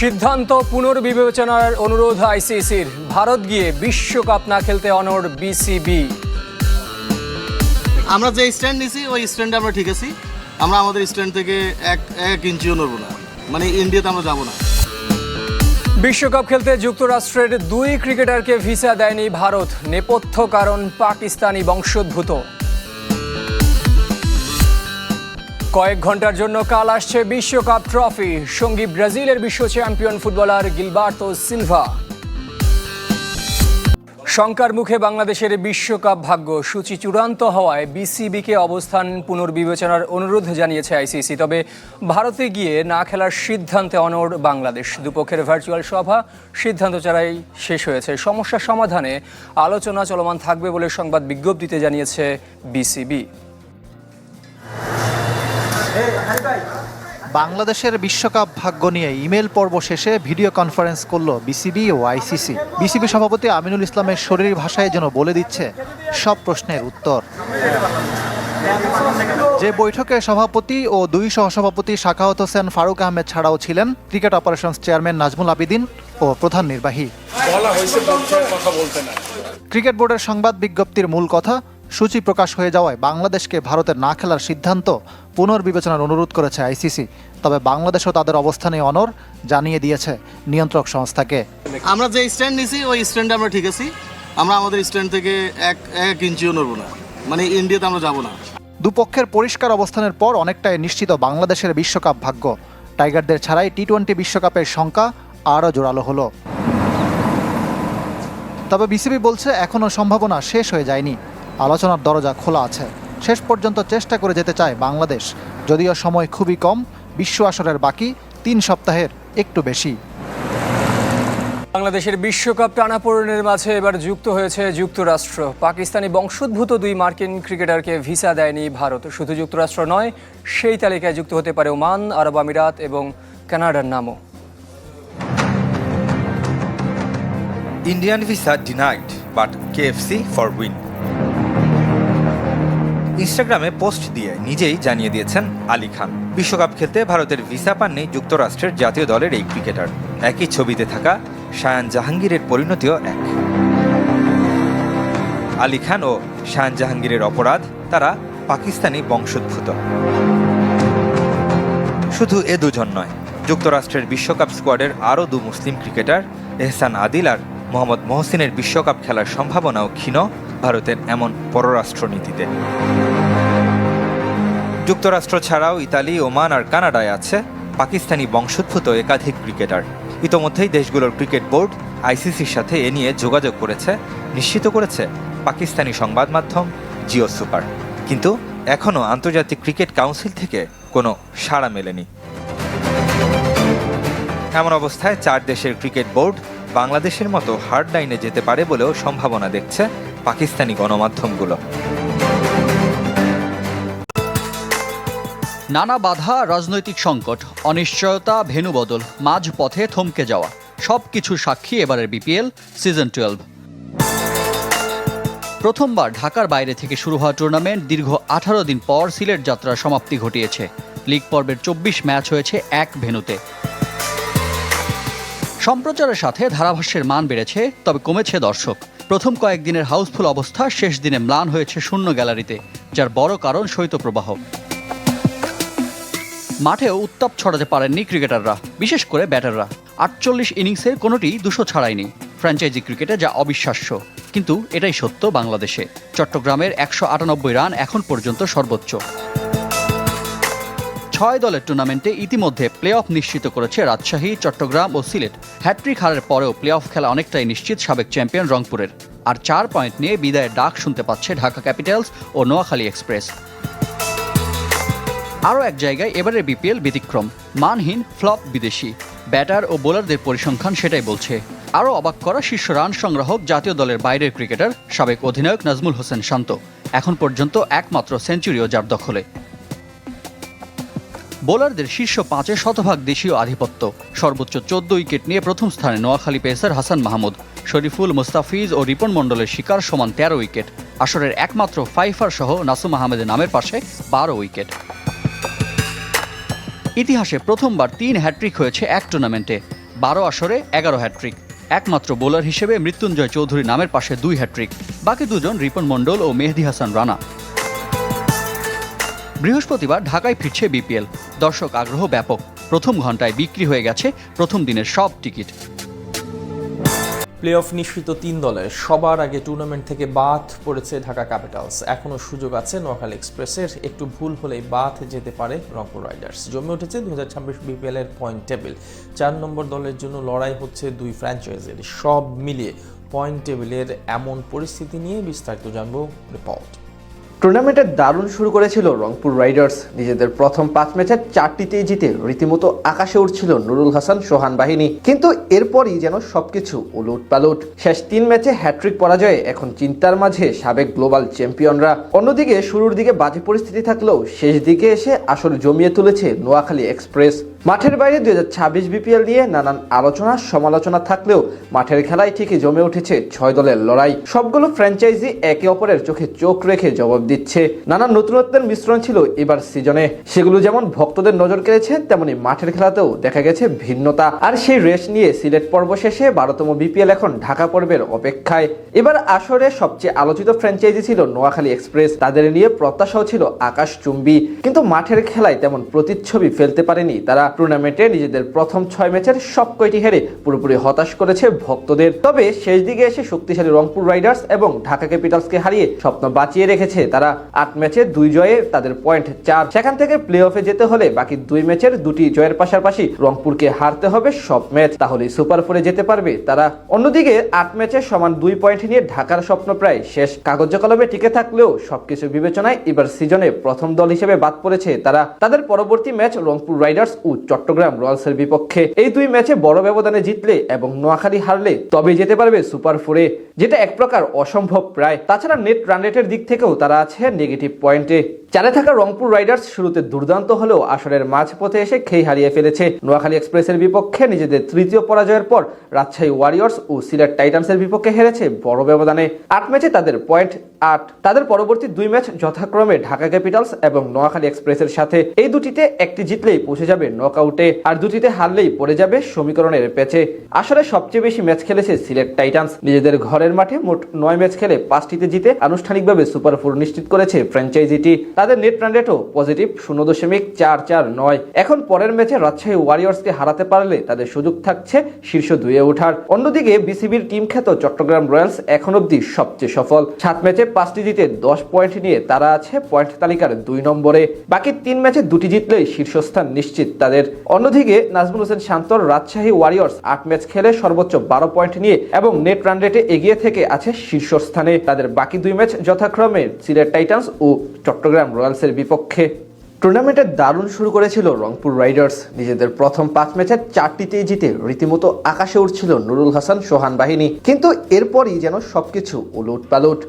সিদ্ধান্ত পুনর্বিবেচনার অনুরোধ আইসিসির। ভারত গিয়ে বিশ্বকাপ না খেলতে অনড় বিসিবি। আমরা যে স্ট্যান্ড নিছি ওই স্ট্যান্ডে আমরা ঠিক আছি। আমরা আমাদের স্ট্যান্ড থেকে এক ইঞ্চিও নড়ব না, মানে ইন্ডিয়াতে আমরা যাব না। বিশ্বকাপ খেলতে যুক্তরাষ্ট্রের 2 ক্রিকেটারকে ভিসা দেয়নি ভারত। নেপথ্য কারণ পাকিস্তানি বংশোদ্ভূত। কয়েক ঘন্টার জন্য কাল আসছে বিশ্বকাপ ট্রফি। সঙ্গী ব্রাজিলের বিশ্ব চ্যাম্পিয়ন ফুটবলার গিলবার্তো সিলভা। শঙ্কার মুখে বাংলাদেশের বিশ্বকাপ ভাগ্য। সূচি চূড়ান্ত হওয়ায় বিসিবিকে অবস্থান পুনর্বিবেচনার অনুরোধ জানিয়েছে আইসিসি। তবে ভারতে গিয়ে না খেলার সিদ্ধান্তে অনড় বাংলাদেশ। দুপক্ষের ভার্চুয়াল সভা সিদ্ধান্ত ছাড়াই শেষ হয়েছে। সমস্যা সমাধানে আলোচনা চলমান থাকবে বলে সংবাদ বিজ্ঞপ্তিতে জানিয়েছে বিসিবি। বাংলাদেশের বিশ্বকাপ ভাগ্য নিয়ে ইমেল পর্ব শেষে ভিডিও কনফারেন্স করল বিসিবি ও আইসিসি। বিসিবি সভাপতি আমিনুল ইসলামের শরীরী ভাষায় যেন বলে দিচ্ছে সব প্রশ্নের উত্তর। যে বৈঠকে সভাপতি ও 2 সহসভাপতি সাখাওয়াত হোসেন, ফারুক আহমেদ ছাড়াও ছিলেন cricket operations chairman Nazmul Abidin ও প্রধান নির্বাহী। ক্রিকেট বোর্ডের সংবাদ বিজ্ঞপ্তির মূল কথা, সূচি প্রকাশ হয়ে যাওয়ায় বাংলাদেশকে ভারতের না খেলার সিদ্ধান্ত পুনর্বিবেচনার অনুরোধ করেছে আইসিসি। তবে বাংলাদেশও তাদের অবস্থানে অনড় জানিয়ে দিয়েছে নিয়ন্ত্রক সংস্থাকে। আমরা যে স্ট্যান্ড নিছি ওই স্ট্যান্ডে আমরা ঠিক আছি। আমরা আমাদের স্ট্যান্ড থেকে এক ইঞ্চিও নড়ব না, মানে ইন্ডিয়াতে আমরা যাব না। দুপক্ষের পরিষ্কার অবস্থানের পর অনেকটাই নিশ্চিত বাংলাদেশের বিশ্বকাপ ভাগ্য। টাইগারদের ছাড়াই টি-20 বিশ্বকাপের সংখ্যা আরও জোরালো হলো। তবে বিসিবি বলছে এখনও সম্ভাবনা শেষ হয়ে যায়নি। আলোচনার দরজা খোলা আছে। শেষ পর্যন্ত চেষ্টা করে যেতে চায় বাংলাদেশ। যদিও সময় খুবই কম, বিশ্ব আসরের বাকি 3 সপ্তাহের একটু বেশি। বাংলাদেশের বিশ্বকাপ টানাপোড়েনের মাঝে এবার যুক্ত হয়েছে যুক্তরাষ্ট্র। পাকিস্তানি বংশোদ্ভূত 2 মার্কিন ক্রিকেটারকে ভিসা দেয়নি ভারত। শুধু যুক্তরাষ্ট্র নয়, সেই তালিকায় যুক্ত হতে পারে ওমান, আরব আমিরাত এবং কানাডার নামও। Indian visa denied, but KFC for win. ইনস্টাগ্রামে পোস্ট দিয়ে নিজেই জানিয়ে দিয়েছেন আলী খান, বিশ্বকাপ খেলতে ভারতের ভিসা পাননি যুক্তরাষ্ট্রের জাতীয় দলের এই ক্রিকেটার। একই ছবিতে থাকা শায়ান জাহাঙ্গীরের পরিণতিও এক। আলী খান ও শায়ান জাহাঙ্গীরের অপরাধ, তারা পাকিস্তানি বংশোদ্ভূত। শুধু এ দুজন নয়, যুক্তরাষ্ট্রের বিশ্বকাপ স্কোয়াডের আরও 2 মুসলিম ক্রিকেটার এহসান আদিল আর মোহাম্মদ মহসিনের বিশ্বকাপ খেলার সম্ভাবনাও ক্ষীণ ভারতের এমন পররাষ্ট্রনীতিতে। যুক্তরাষ্ট্র ছাড়াও ইতালি, ওমান আর কানাডায় আছে পাকিস্তানি বংশোদ্ভূত একাধিক ক্রিকেটার। ইতোমধ্যেই দেশগুলোর ক্রিকেট বোর্ড আইসিসির সাথে এ নিয়ে যোগাযোগ করেছে, নিশ্চিত করেছে পাকিস্তানি সংবাদ মাধ্যম জিও সুপার। কিন্তু এখনও আন্তর্জাতিক ক্রিকেট কাউন্সিল থেকে কোনো সাড়া মেলেনি। এমন অবস্থায় 4 দেশের ক্রিকেট বোর্ড বাংলাদেশের মতো হার্ড লাইনে যেতে পারে বলেও সম্ভাবনা দেখছে পাকিস্তানি গণমাধ্যমগুলো। নানা বাধা, রাজনৈতিক সংকট, অনিশ্চয়তা, ভেন্যু বদল, মাঝপথে থমকে যাওয়া, সবকিছু সাক্ষী এবারের বিপিএল সিজন 12। প্রথমবার ঢাকার বাইরে থেকে শুরু হওয়া টুর্নামেন্ট দীর্ঘ 18 দিন পর সিলেট যাত্রার সমাপ্তি ঘটিয়েছে। লিগ পর্বের 24 ম্যাচ হয়েছে এক ভেন্যুতে। সম্প্রচারের সাথে ধারাভাষ্যের মান বেড়েছে, তবে কমেছে দর্শক। প্রথম কয়েকদিনের হাউসফুল অবস্থা শেষ দিনে ম্লান হয়েছে শূন্য গ্যালারিতে, যার বড় কারণ শৈত্যপ্রবাহ। মাঠেও উত্তাপ ছড়াতে পারেননি ক্রিকেটাররা, বিশেষ করে ব্যাটাররা। 48 ইনিংসের কোনোটি 200 ছাড়ায়নি। ফ্র্যাঞ্চাইজি ক্রিকেটে যা অবিশ্বাস্য, কিন্তু এটাই সত্য বাংলাদেশে। চট্টগ্রামের 198 রান এখন পর্যন্ত সর্বোচ্চ। 6 দলের টুর্নামেন্টে ইতিমধ্যে প্লে অফ নিশ্চিত করেছে রাজশাহী, চট্টগ্রাম ও সিলেট। হ্যাট্রিক হারের পরেও প্লে অফ খেলা অনেকটাই নিশ্চিত সাবেক চ্যাম্পিয়ন রংপুরের। আর 4 পয়েন্ট নিয়ে বিদায়ের ডাক শুনতে পাচ্ছে ঢাকা ক্যাপিটালস ও নোয়াখালী এক্সপ্রেস। আরও এক জায়গায় এবারের বিপিএল ব্যতিক্রম, মানহীন ফ্লপ বিদেশি। ব্যাটার ও বোলারদের পরিসংখ্যান সেটাই বলছে। আরও অবাক করা শীর্ষ রান সংগ্রাহক জাতীয় দলের বাইরের ক্রিকেটার সাবেক অধিনায়ক নাজমুল হোসেন শান্ত। এখন পর্যন্ত একমাত্র সেঞ্চুরিও যার দখলে। বোলারদের শীর্ষ 5-এ শতভাগ দেশীয় আধিপত্য। সর্বোচ্চ 14 উইকেট নিয়ে প্রথম স্থানে নোয়াখালী পেসার হাসান মাহমুদ। শরীফুল, মুস্তাফিজ ও রিপন মণ্ডলের শিকার সমান 13 উইকেট। আসরের একমাত্র ফাইফার সহ নাসুম আহমেদের নামের পাশে 12 উইকেট। ইতিহাসে প্রথমবার 3 হ্যাট্রিক হয়েছে এক টুর্নামেন্টে। 12 আসরে 11 হ্যাট্রিক। একমাত্র বোলার হিসেবে মৃত্যুঞ্জয় চৌধুরী নামের পাশে 2 হ্যাট্রিক, বাকি দুজন রিপন মণ্ডল ও মেহেদী হাসান রানা। বৃহস্পতিবার ঢাকায় ফিরছে বিপিএল। দর্শক আগ্রহ ব্যাপক। প্রথম ঘন্টায় বিক্রি হয়ে গেছে প্রথম দিনের সব টিকিট। প্লে অফ নিশ্চিত 3 দলের সবার আগে টুর্নামেন্ট থেকে বাদ পড়েছে ঢাকা ক্যাপিটালস। এখনও সুযোগ আছে নোয়াখালী এক্সপ্রেসের, একটু ভুল হলেই বাদ যেতে পারে রংপুর রাইডার্স। জমে উঠেছে 2026 বিপিএল এর পয়েন্ট টেবিল। 4 নম্বর দলের জন্য লড়াই হচ্ছে দুই ফ্র্যাঞ্চাইজির। সব মিলিয়ে পয়েন্ট টেবিলের এমন পরিস্থিতি নিয়ে বিস্তারিত জানবো রিপোর্ট। টুর্নামেন্টের দারুণ শুরু করেছিল রংপুর রাইডার্স। নিজেদের প্রথম 5 ম্যাচের 4টিতেই জিতে রীতিমতো আকাশে উঠছিল নুরুল হাসান সোহান বাহিনী, কিন্তু এরপরই যেন সবকিছু উলট পালট। শেষ 3 ম্যাচে হ্যাট্রিক পরাজয়ে এখন চিন্তার মাঝে সাবেক গ্লোবাল চ্যাম্পিয়নরা। অন্যদিকে শুরুর দিকে বাজে পরিস্থিতি থাকলেও শেষ দিকে এসে আসর জমিয়ে তুলেছে নোয়াখালী এক্সপ্রেস। মাঠের বাইরে 2026 বিপিএল নিয়ে নানান আলোচনা সমালোচনা থাকলেও মাঠের খেলায় ঠিকই জমে উঠেছে 6 দলের লড়াই। সবগুলো ফ্র্যাঞ্চাইজি একে অপরের চোখে চোখ রেখে জবাব দিচ্ছে। নানান নতুনত্বের মিশ্রণ ছিল এবার সিজনে। সেগুলো যেমন ভক্তদের নজর কেড়েছে, তেমনি মাঠের খেলাতেও দেখা গেছে ভিন্নতা। আর সেই রেস নিয়ে সিলেট পর্ব শেষে 12তম বিপিএল এখন ঢাকা পর্বের অপেক্ষায়। এবার আসরে সবচেয়ে আলোচিত ফ্র্যাঞ্চাইজি ছিল নোয়াখালী এক্সপ্রেস। তাদের নিয়ে প্রত্যাশাও ছিল আকাশচুম্বী, কিন্তু মাঠের খেলায় তেমন প্রতিচ্ছবি ফেলতে পারেনি তারা। টুর্নামেন্টে নিজেদের প্রথম 6 ম্যাচের সবকয়টি হেরে পুরোপুরি হতাশ করেছে ভক্তদের। তবে শেষ দিকে এসে শক্তিশালী রংপুর রাইডার্স এবং ঢাকা ক্যাপিটালসকে হারিয়ে স্বপ্ন বাঁচিয়ে রেখেছে তারা। 8 ম্যাচে 2 জয়ে তাদের পয়েন্ট 4। সেখান থেকে প্লে অফে যেতে হলে বাকি 2 ম্যাচের 2টি জয়ের পাশাপাশি রংপুরকে হারতে হবে সব ম্যাচ, তাহলেই সুপার 4-এ যেতে পারবে তারা। অন্যদিকে 8 ম্যাচে সমান 2 পয়েন্ট নিয়ে ঢাকার স্বপ্ন প্রায় শেষ। কাগজে কলমে টিকে থাকলেও সবকিছু বিবেচনায় এবার সিজনে প্রথম দল হিসেবে বাদ পড়েছে তারা। তাদের পরবর্তী ম্যাচ রংপুর রাইডার্স ও চট্টগ্রাম রয়্যালসের বিপক্ষে। এই 2 ম্যাচে বড় ব্যবধানে জিতলে এবং নোয়াখালী হারলে তবে যেতে পারবে সুপার 4-এ, যেটা এক প্রকার অসম্ভব প্রায়। তাছাড়া নেট রান রেটের দিক থেকেও তারা আছে নেগেটিভ পয়েন্টে। 4-এ থাকা রংপুর রাইডার্স শুরুতে দুর্দান্ত হলেও আসরের মাঝপথে এসে খেই হারিয়ে ফেলেছে। নোয়াখালী এক্সপ্রেসের বিপক্ষে নিজেদের তৃতীয় পরাজয়ের পর রাজশাহী ওয়ারিয়র্স ও সিলেট টাইটান্সের বিপক্ষে হেরেছে বড় ব্যবধানে। 8 ম্যাচে তাদের পয়েন্ট 8। তাদের পরবর্তী 2 ম্যাচ যথাক্রমে ঢাকা ক্যাপিটালস এবং নোয়াখালী এক্সপ্রেসের সাথে। এই দুটিতে একটি জিতলেই পৌঁছে যাবে নকআউটে, আর দুটিতে হারলেই পড়ে যাবে সমীকরণের পেছে। আসলে সবচেয়ে বেশি ম্যাচ খেলেছে সিলেট টাইটান্স। নিজেদের ঘরের মাঠে মোট 9 ম্যাচ খেলে 5টিতে জিতে আনুষ্ঠানিকভাবে সুপার 4 নিশ্চিত করেছে ফ্র্যাঞ্চাইজিটি। তাদের নেট রান রেটও পজিটিভ 0.449। এখন পরের ম্যাচে রাজশাহী ওয়ারিয়র্সকে হারাতে পারলে তাদের সুযোগ থাকছে শীর্ষ 2-এ ওঠার। অন্যদিকে বিসিবির টিম খ্যাত চট্টগ্রাম রয়্যালস এখন অব্দি সবচেয়ে সফল। 7 ম্যাচে 5টি জিতে 10 পয়েন্ট নিয়ে তারা আছে পয়েন্ট তালিকার 2 নম্বরে। বাকি 3 ম্যাচে 2টি জিতলেই শীর্ষস্থান নিশ্চিত তাদের। অন্যদিকে নাজমুল হোসেন শান্তর রাজশাহী ওয়ারিয়র্স 8 ম্যাচ খেলে সর্বোচ্চ 12 পয়েন্ট নিয়ে এবং নেট রান রেটে এগিয়ে থেকে আছে শীর্ষস্থানে। তাদের বাকি 2 ম্যাচ যথাক্রমে সিলেট টাইটান্স ও চট্টগ্রাম রয়্যালসের বিপক্ষে। টুর্নামেন্টের দারুণ শুরু করেছিল রংপুর রাইডার্স। নিজেদের প্রথম 5 ম্যাচের 4টিতেই জিতে রীতিমতো আকাশে উঠছিল নুরুল হাসান সোহান বাহিনী, কিন্তু এরপরই যেন সবকিছু উলট পালট।